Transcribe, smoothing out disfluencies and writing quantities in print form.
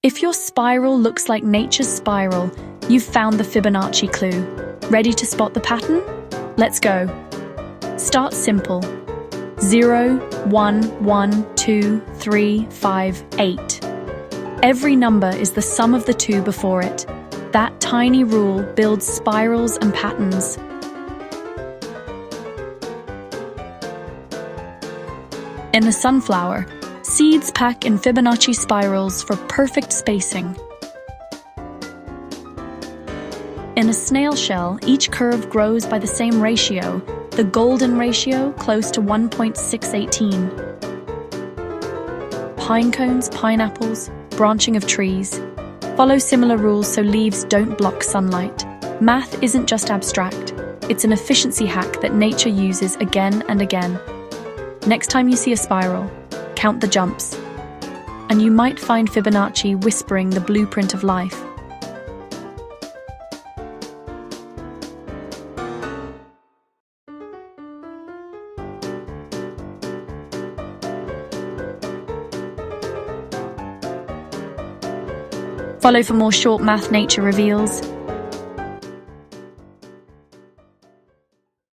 If your spiral looks like nature's spiral, you've found the Fibonacci clue. Ready to spot the pattern? Let's go. Start simple. 0, 1, 1, 2, 3, 5, 8. Every number is the sum of the two before it. That tiny rule builds spirals and patterns. In the sunflower, seeds pack in Fibonacci spirals for perfect spacing. In a snail shell, each curve grows by the same ratio, the golden ratio close to 1.618. Pine cones, pineapples, branching of trees. Follow similar rules so leaves don't block sunlight. Math isn't just abstract, it's an efficiency hack that nature uses again and again. Next time you see a spiral, count the jumps, and you might find Fibonacci whispering the blueprint of life. Follow for more short math nature reveals.